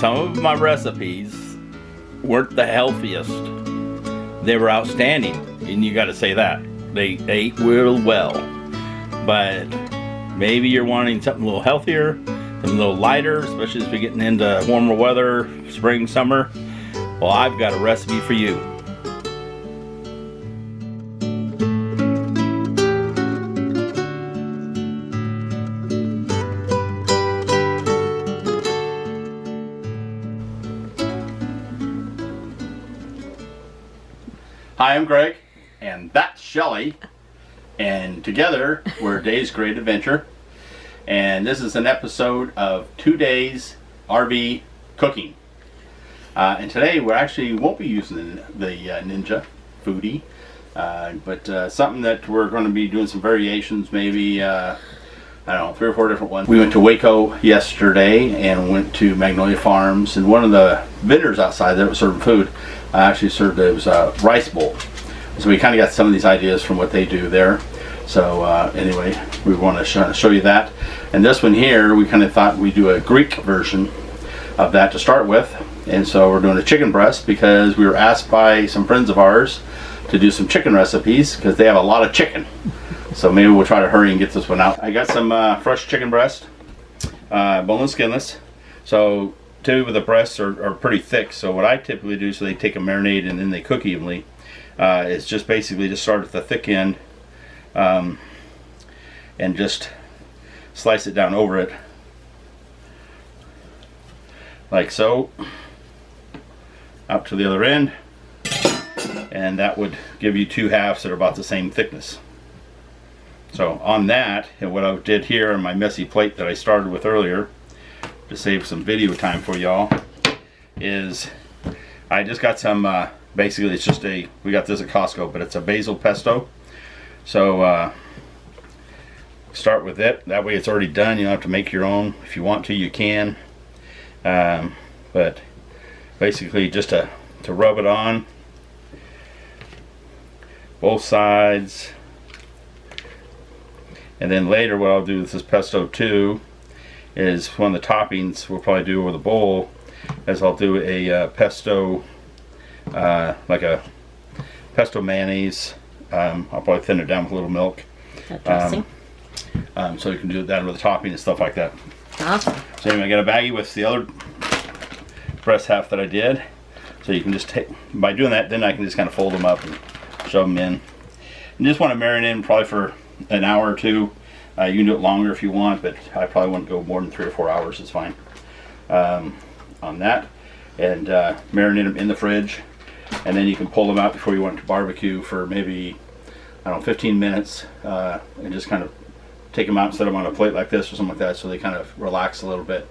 some of my recipes weren't the healthiest. They were outstanding, and you got to say that. They ate real well. But maybe you're wanting something a little healthier, something a little lighter, especially as we're getting into warmer weather, spring, summer. Well, I've got a recipe for you. Hi, I'm Greg, and that's Shelly, and together we're Days Great Adventure, and this is an episode of 2 Days RV Cooking. And today we actually won't be using the Ninja Foodie, but something that we're going to be doing some variations, maybe, I don't know, 3 or 4 different ones. We went to Waco yesterday and went to Magnolia Farms, and one of the vendors outside there was serving food actually served it was a rice bowl. So we kind of got some of these ideas from what they do there. So anyway, we want to show you that. And this one here, we kind of thought we'd do a Greek version of that to start with. And so we're doing a chicken breast because we were asked by some friends of ours to do some chicken recipes because they have a lot of chicken. So maybe we'll try to hurry and get this one out. I got some fresh chicken breast, boneless, skinless. So two of the breasts are pretty thick. So what I typically do, so they take a marinade and then they cook evenly, is just basically just start at the thick end and just slice it down over it like so, out to the other end, and that would give you 2 halves that are about the same thickness. So on that, and what I did here on my messy plate that I started with earlier to save some video time for y'all, is I just got some basically it's just we got this at Costco, but it's a Basil Pesto. So start with it, that way it's already done. You don't have to make your own. If you want to, you can, but basically just to rub it on both sides. And then later what I'll do with this pesto too is one of the toppings we'll probably do over the bowl is I'll do a pesto, like a pesto mayonnaise. I'll probably thin it down with a little milk. Dressing. So you can do that with the topping and stuff like that. Awesome. So anyway, I got a baggie with the other breast half that I did. So you can just take, by doing that, then I can just kind of fold them up and shove them in. And just want to marinate them probably for an hour or 2. You can do it longer if you want, but I probably wouldn't go more than 3 or 4 hours. It's fine on that. And marinate them in the fridge, and then you can pull them out before you want to barbecue for maybe, I don't know, 15 minutes, and just kind of take them out and set them on a plate like this or something like that, so they kind of relax a little bit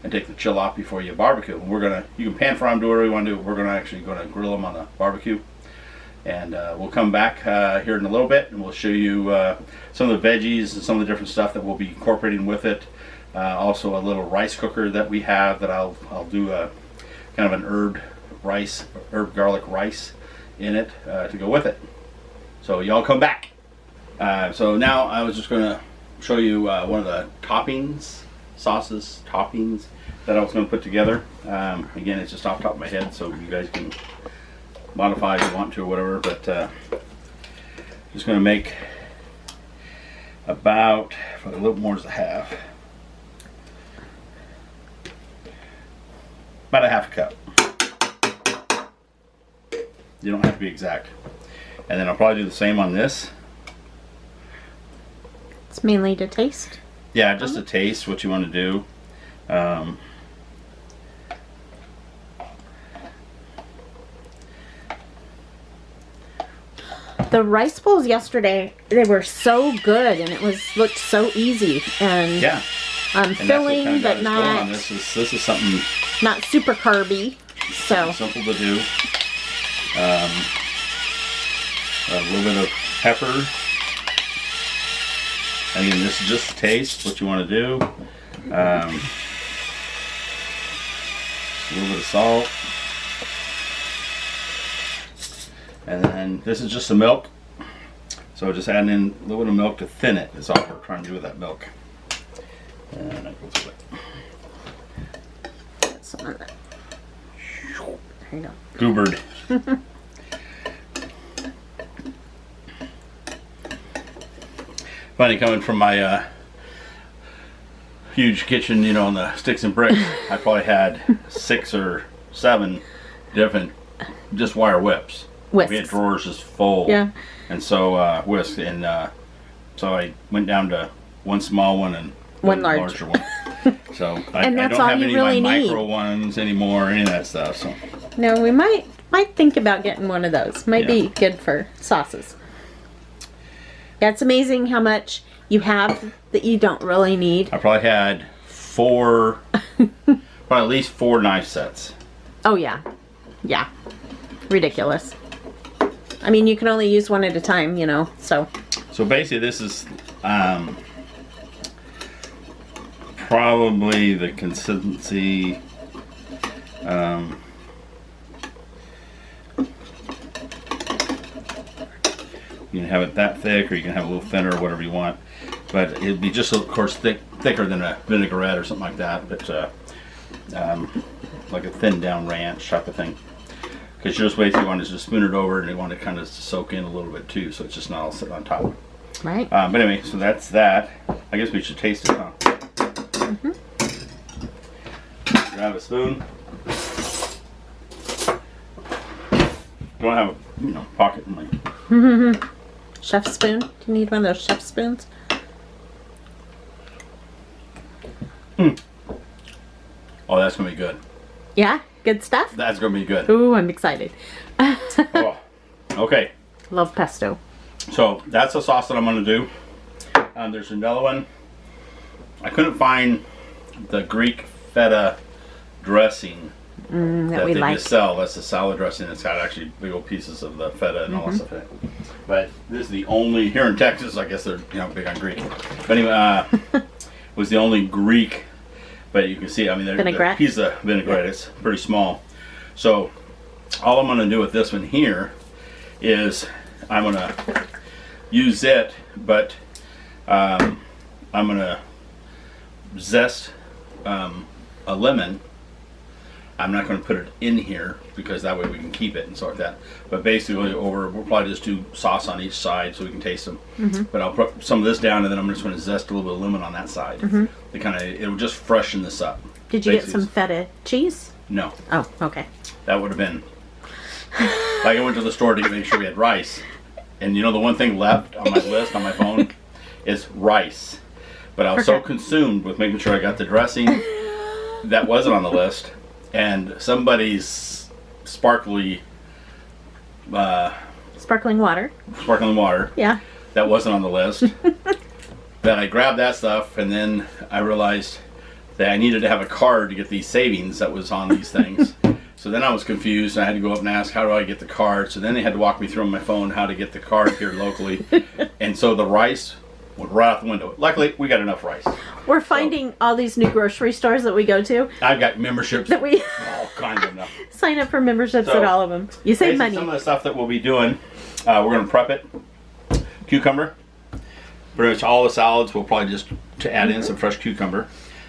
and take the chill off before you barbecue. And you can pan fry them, do whatever you want to do. We're actually going to grill them on the barbecue. And we'll come back here in a little bit and we'll show you some of the veggies and some of the different stuff that we'll be incorporating with it. Also a little rice cooker that we have that I'll do a kind of an herb garlic rice in it to go with it. So y'all come back. So now I was just going to show you one of the toppings that I was going to put together. Again, it's just off the top of my head, so you guys can modify if you want to or whatever, but just going to make about a little more than a half. About a half a cup. You don't have to be exact. And then I'll probably do the same on this. It's mainly to taste. Yeah, just to taste what you want to do. The rice bowls yesterday, they were so good, and looked so easy and yeah, filling, but not. This is something not super carby. So simple to do. A little bit of pepper. Again, this is just taste what you want to do. A little bit of salt. And then this is just the milk. So just adding in a little bit of milk to thin it is all we're trying to do with that milk. And I go through it. some of that. There you go. Goobered. Funny coming from my huge kitchen, you know, on the sticks and bricks. I probably had 6 or 7 different just wire whips. Whisks. We had drawers just full. Yeah. And so whisk, and so I went down to one small one and One larger one. So I And don't that's all have you any really of my need. micro ones anymore, any of that stuff. So No, we might think about getting one of those. Might be Yeah. good for sauces. Yeah, it's amazing how much you have that you don't really need. I probably had 4, probably at least 4 knife sets. Oh yeah. Yeah. Ridiculous. I mean, you can only use one at a time, you know, so. So basically this is probably the consistency you can have it that thick, or you can have it a little thinner, or whatever you want. But it'd be just, of course, thicker than a vinaigrette or something like that. But like a thin down ranch type of thing. Because just way you want to just spoon it over, and you want to kind of soak in a little bit too, so it's just not all sitting on top. Right. But anyway, so that's that. I guess we should taste it, huh? Grab a spoon. Don't have a pocket in my. Chef spoon. Do you need one of those chef spoons? Oh, that's gonna be good. Yeah? Good stuff? That's gonna be good. Ooh, I'm excited. Oh, okay. Love pesto. So that's the sauce that I'm gonna do. There's another one. I couldn't find the Greek feta dressing That we they like. just sell. That's the salad dressing. It's got actually big old pieces of the feta and all that stuff in it. But this is the only, here in Texas, I guess they're big on Greek. But anyway, was the only Greek. But you can see, I mean, the piece of vinaigrette is pretty small. So all I'm going to do with this one here is I'm going to use it, but I'm going to zest a lemon. I'm not going to put it in here because that way we can keep it and sort that. But basically, we'll probably just do sauce on each side so we can taste them. But I'll put some of this down, and then I'm just going to zest a little bit of lemon on that side. To kind of, it'll just freshen this up. Did you get some feta cheese? No. Oh, okay. That would have been like I went to the store to make sure we had rice, and the one thing left on my list on my phone is rice. But I was so consumed with making sure I got the dressing that wasn't on the list. And somebody's sparkling water. Yeah. That wasn't on the list. Then I grabbed that stuff, and then I realized that I needed to have a card to get these savings that was on these things. So then I was confused, and I had to go up and ask, how do I get the card? So then they had to walk me through on my phone how to get the card here locally. And so the rice went right out the window. Luckily, we got enough rice. We're finding all these new grocery stores that we go to. I've got memberships. That we all kinds of them. sign up for memberships at all of them. You save money. Some of the stuff that we'll be doing, we're going to prep it. Cucumber. Pretty much all the salads we'll probably just to add in some fresh cucumber.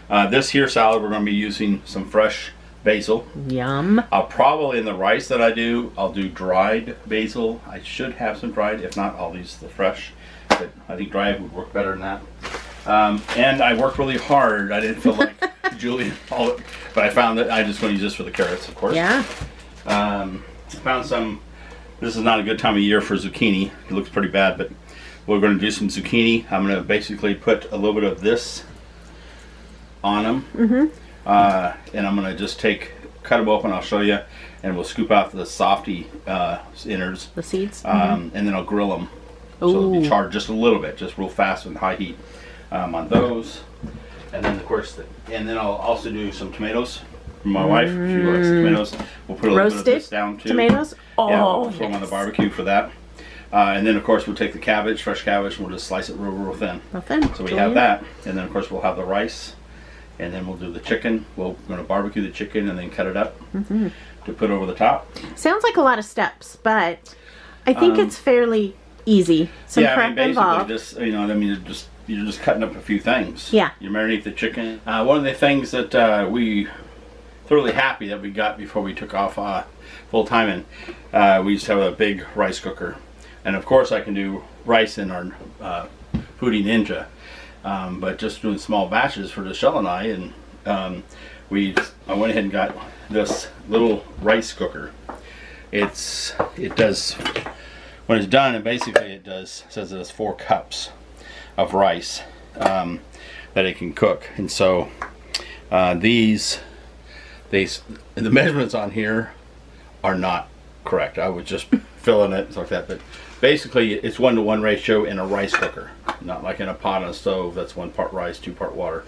This here salad we're going to be using some fresh basil. Yum. I'll probably in the rice that I do, I'll do dried basil. I should have some dried. If not, I'll use the fresh. But I think dried would work better than that. And I worked really hard. I didn't feel like Julie, but I found that I just want to use this for the carrots, of course. Yeah. I found some. This is not a good time of year for zucchini. It looks pretty bad, but we're going to do some zucchini. I'm going to basically put a little bit of this on them. And I'm going to just cut them open. I'll show you, and we'll scoop out the softy innards. The seeds. And then I'll grill them. So it'll be charred just a little bit, just real fast with high heat on those. And then, of course, and then I'll also do some tomatoes from my wife. She likes tomatoes. We'll put a little bit of this down too. Tomatoes? Oh, yeah, we'll throw them on the barbecue for that. And then, of course, we'll take the cabbage, fresh cabbage, and we'll just slice it real thin. So we have that. And then, of course, we'll have the rice. And then we'll do the chicken. We're going to barbecue the chicken and then cut it up to put over the top. Sounds like a lot of steps, but I think it's fairly easy. Some prep involved. Just, you're just cutting up a few things. Yeah. You marinate the chicken. One of the things that we thoroughly happy that we got before we took off full time. And we used to have a big rice cooker, and of course I can do rice in our Foodie Ninja, but just doing small batches for Michelle and I, and I went ahead and got this little rice cooker. It does, when it's done, and basically it says it has 4 cups of rice that it can cook. And so the measurements on here are not correct. I was just filling it like that, but basically it's 1-to-1 ratio in a rice cooker, not like in a pot on a stove. That's 1 part rice, 2 part water.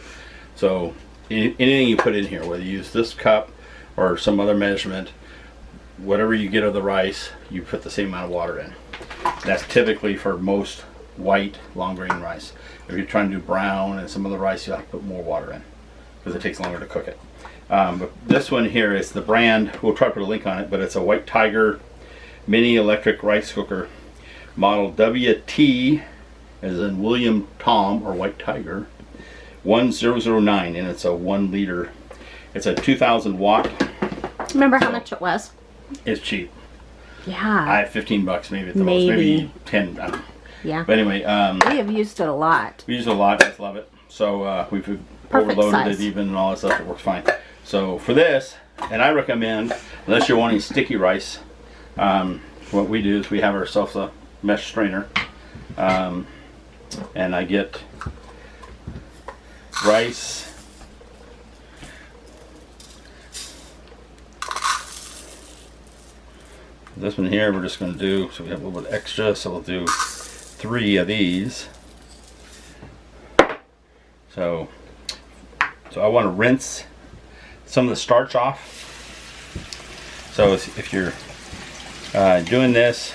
So anything you put in here, whether you use this cup or some other measurement, whatever you get of the rice, you put the same amount of water in. That's typically for most white long grain rice. If you're trying to do brown and some other rice, you have to put more water in because it takes longer to cook it. But this one here is the brand, we'll try to put a link on it, but it's a White Tiger mini electric rice cooker, model WT as in William Tom or White Tiger 1009, and it's a 1 liter. It's a 2,000 watt. Remember how much it was? It's cheap. Yeah. I have $15 maybe at the most, maybe 10. I don't know. Yeah. But anyway, we have used it a lot. we use it a lot. I love it. So we've Perfect overloaded size. it even and all that stuff. It works fine. So for this, and I recommend, unless you're wanting sticky rice, what we do is we have ourselves a mesh strainer, and I get rice. This one here we're just going to do, so we have a little bit extra, so we'll do 3 of these. So I want to rinse some of the starch off. So if you're doing this,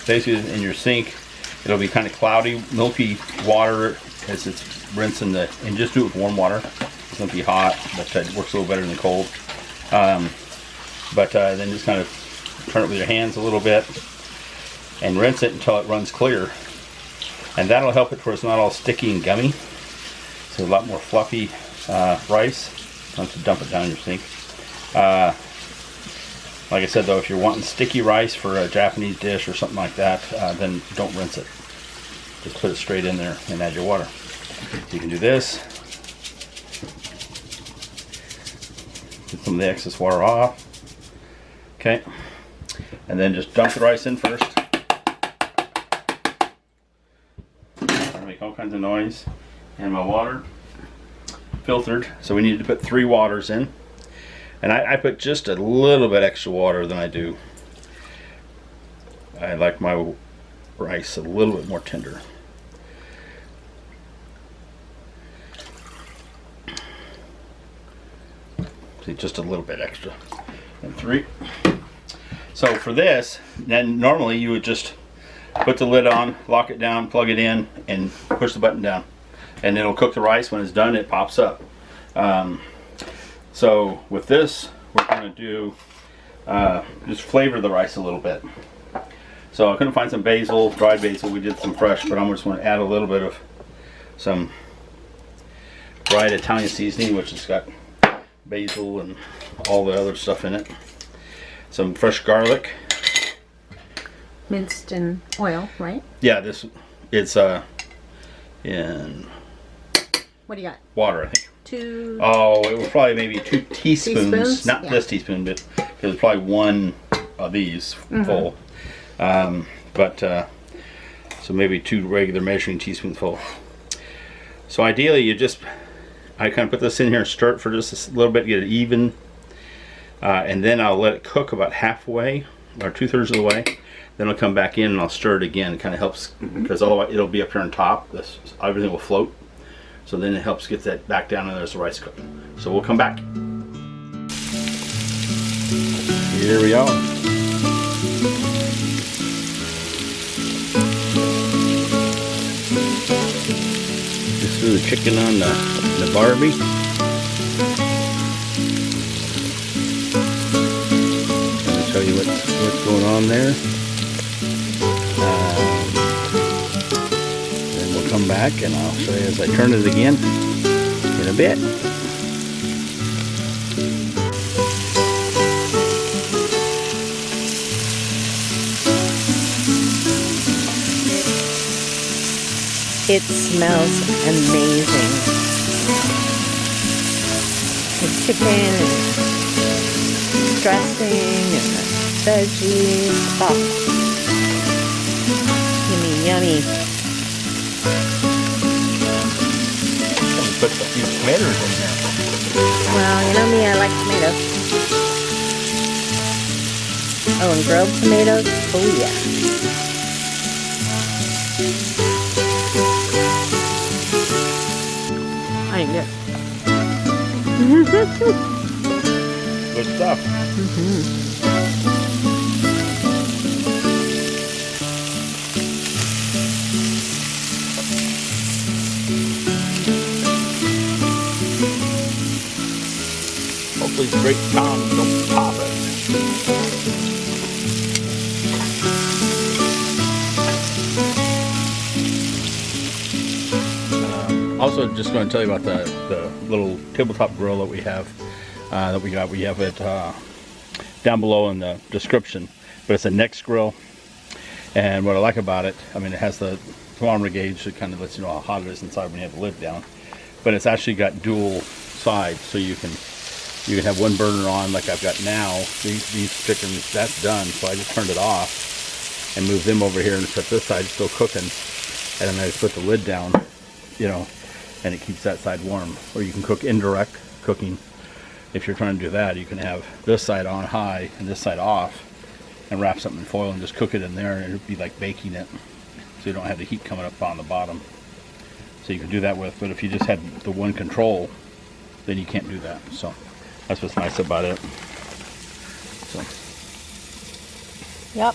basically in your sink, it'll be kind of cloudy, milky water as it's rinsing and just do it with warm water. It's going to be hot, but it works a little better than cold. Then just kind of turn it with your hands a little bit and rinse it until it runs clear. And that'll help it where it's not all sticky and gummy. So a lot more fluffy rice. Don't have to dump it down in your sink. Like I said though, if you're wanting sticky rice for a Japanese dish or something like that, then don't rinse it. Just put it straight in there and add your water. You can do this. Get some of the excess water off. Okay, and then just dump the rice in first. I make all kinds of noise. And my water, filtered, so we need to put 3 waters in. And I put just a little bit extra water than I do. I like my rice a little bit more tender. See, just a little bit extra. And 3. So for this, then normally you would just put the lid on, lock it down, plug it in, and push the button down. And it'll cook the rice. When it's done, it pops up. So with this, we're going to do just flavor the rice a little bit. So I couldn't find some basil, dried basil. We did some fresh, but I'm just going to add a little bit of some dried Italian seasoning, which has got basil and all the other stuff in it. Some fresh garlic. Minced in oil, right? Yeah, it's in What do you got? water, I think. 2. Oh, it was probably maybe 2 teaspoons. Not Yeah. this teaspoon, but it was probably 1 of these full. So maybe 2 regular measuring teaspoons full. So ideally, I kind of put this in here and stir it for just a little bit, get it even, and then I'll let it cook about halfway or 2/3 of the way. Then I'll come back in and I'll stir it again. It kind of helps because otherwise it'll be up here on top. Everything will float. So then it helps get that back down and there's the rice cooked. So we'll come back. Here we are. Just threw the chicken on the Barbie. I'll show you what's going on there. Then we'll come back and I'll show you as I turn it again in a bit. It smells amazing. The chicken and dressing and the veggies. Oh. Yummy, yummy. Put a few tomatoes in there. Well, you know me, I like tomatoes. Oh, and grilled tomatoes? Oh, yeah. I ain't good. Good stuff. Hopefully the great tongs don't pop it. Also, just going to tell you about the little tabletop grill that we have. We have it down below in the description. But it's a Next grill, and what I like about it, I mean, it has the thermometer gauge that kind of lets you know how hot it is inside when you have the lid down. But it's actually got dual sides, so you can have one burner on like I've got now. These chickens, that's done, so I just turned it off and moved them over here and set this side still cooking, and then I just put the lid down, you know, and it keeps that side warm. Or you can cook indirect cooking. If you're trying to do that, you can have this side on high and this side off and wrap something in foil and just cook it in there, and it'd be like baking it, so you don't have the heat coming up on the bottom. So you can do that with, but if you just had the one control, then you can't do that. So that's what's nice about it. So. Yep,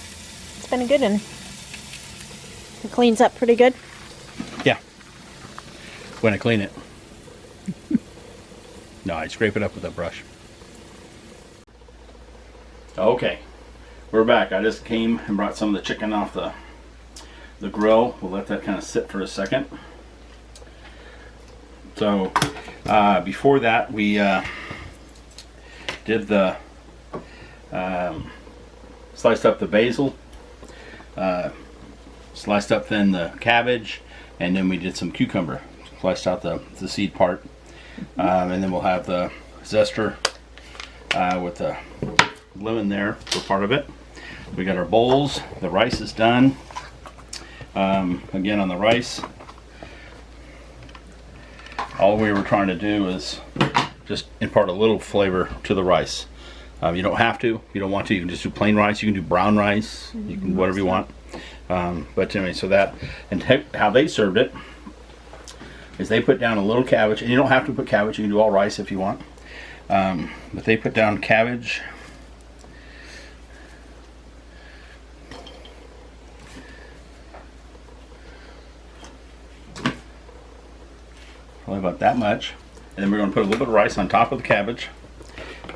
it's been a good one. It cleans up pretty good. Yeah, when I clean it. No, I scrape it up with a brush. Okay, we're back. I just came and brought some of the chicken off the grill. We'll let that kind of sit for a second. So before that, we did the sliced up the basil, sliced up then the cabbage, and then we did some cucumber. Sliced out the seed part, and then we'll have the zester with the lemon there for part of it. We got our bowls. The rice is done. Again, on the rice, all we were trying to do is just impart a little flavor to the rice. You don't have to. If you don't want to, you can just do plain rice. You can do brown rice. You can whatever you want. But anyway, so that, and how they served it is they put down a little cabbage, and you don't have to put cabbage. You can do all rice if you want. But they put down cabbage. Probably about that much. And then we're going to put a little bit of rice on top of the cabbage.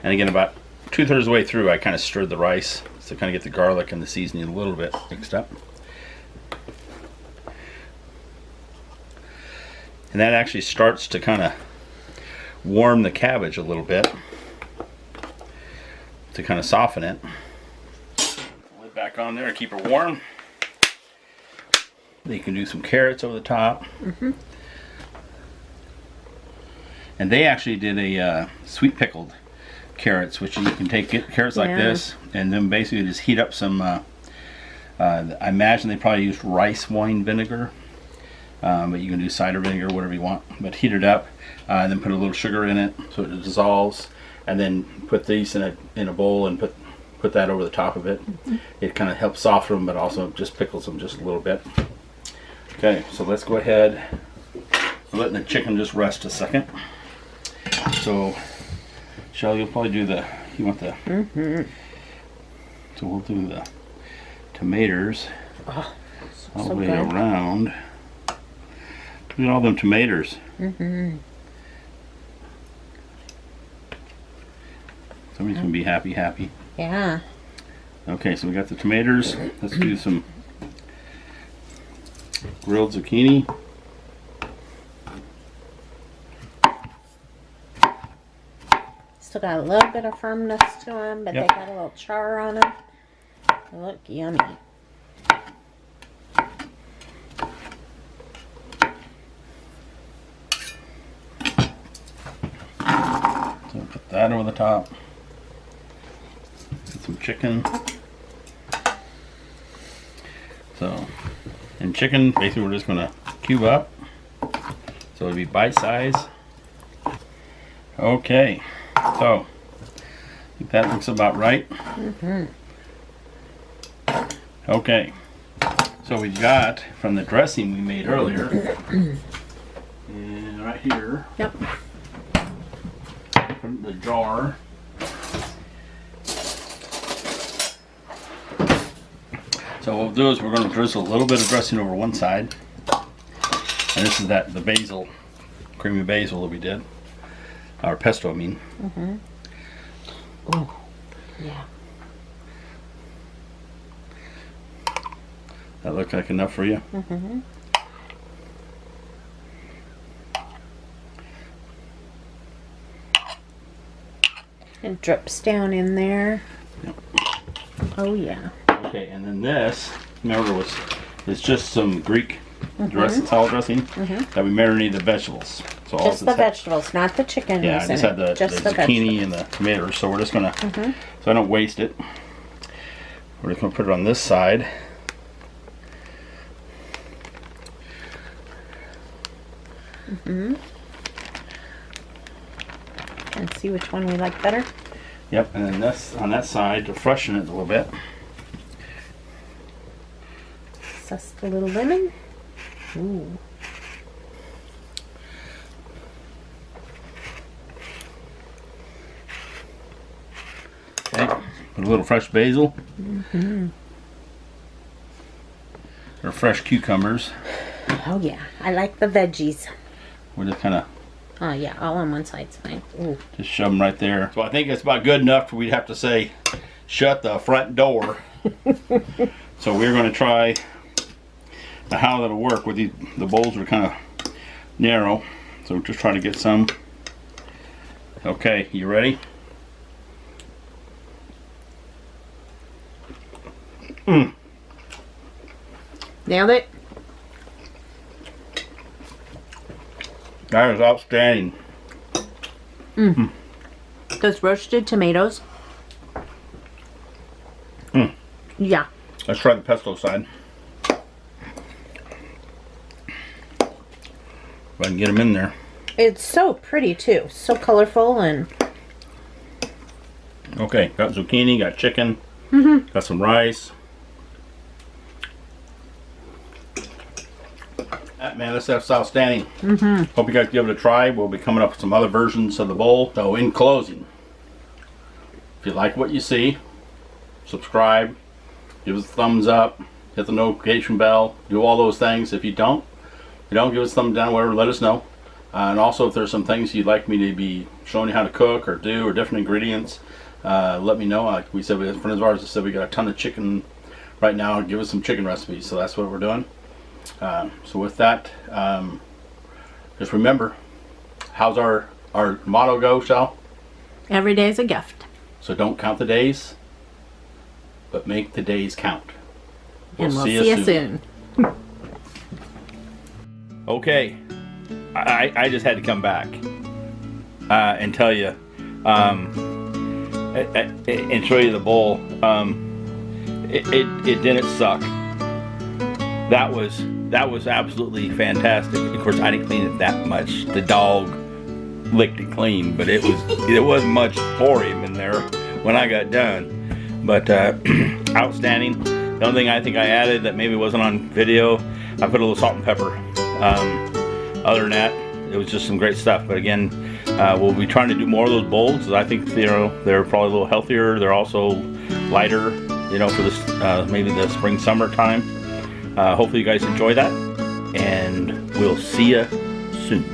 And again, about 2/3 of the way through, I kind of stirred the rice to kind of get the garlic and the seasoning a little bit mixed up. And that actually starts to kind of warm the cabbage a little bit to kind of soften it. Lid back on there and keep it warm. Then you can do some carrots over the top. And they actually did a sweet pickled carrots, which you can take carrots like this and then basically just heat up some, I imagine they probably used rice wine vinegar, but you can do cider vinegar, whatever you want. But heat it up, and then put a little sugar in it so it dissolves, and then put these in a bowl and put that over the top of it. It kind of helps soften them, but also just pickles them just a little bit. Okay, so let's go ahead. We're letting the chicken just rest a second. So, Shelley, you'll probably do you want the, so we'll do the tomatoes all the way around. Look at all them tomatoes. Somebody's going to be happy. Yeah. Okay, so we got the tomatoes. Let's do some grilled zucchini. Still got a little bit of firmness to them, but they got a little char on them. They look yummy. that over the top. Get some chicken. So, and chicken, basically we're just gonna cube up. So it'll be bite size. Okay, so I think that looks about right. Okay, so we've got from the dressing we made earlier, and right here, Yep. from the jar. So what we'll do is we're going to drizzle a little bit of dressing over one side, and this is the basil, creamy basil that we did, or pesto, I mean. Oh, yeah. That look like enough for you? It drips down in there. Yep. Oh yeah. Okay, and then this, remember, it's just some Greek dressing, salad dressing that we marinated the vegetables. So all Just the vegetables, not the chicken. Yeah, I just had the zucchini vegetables. and the tomatoes, so we're just gonna, so I don't waste it. We're just gonna put it on this side. And see which one we like better. Yep, and then this on that side to freshen it a little bit. Zest a little lemon. Ooh. Okay, put a little fresh basil. Or fresh cucumbers. Oh yeah, I like the veggies. We're just kind of Oh yeah, all on one side's fine. Ooh. just shove them right there. So I think it's about good enough. We'd have to say, shut the front door. So we're going to try how that'll work. With the bowls are kind of narrow, so we're just trying to get some. Okay, you ready? Nailed it. That is outstanding. Those roasted tomatoes. Yeah. Let's try the pesto side. If I can get them in there. It's so pretty too. So colorful and Okay, got zucchini, got chicken, got some rice. Man, this stuff's outstanding. Hope you guys give it a try. We'll be coming up with some other versions of the bowl. So in closing, if you like what you see, subscribe, give us a thumbs up, hit the notification bell, do all those things. If you don't give us a thumbs down, whatever, let us know. And also, if there's some things you'd like me to be showing you how to cook or do, or different ingredients, let me know. Like we said, a friend of ours said we got a ton of chicken right now. Give us some chicken recipes. So that's what we're doing. So with that, just remember, how's our motto go, Shal? every day is a gift. So don't count the days, but make the days count. And we'll see you soon. Okay, I just had to come back and tell you and show you the bowl. It didn't suck. That was absolutely fantastic. Of course, I didn't clean it that much. The dog licked it clean, but it wasn't much for him in there when I got done. But outstanding. The only thing I think I added that maybe wasn't on video, I put a little salt and pepper. Other than that, it was just some great stuff. But again, we'll be trying to do more of those bowls. I think they're probably a little healthier. They're also lighter, for this maybe the spring summer time. Hopefully you guys enjoy that, and we'll see you soon.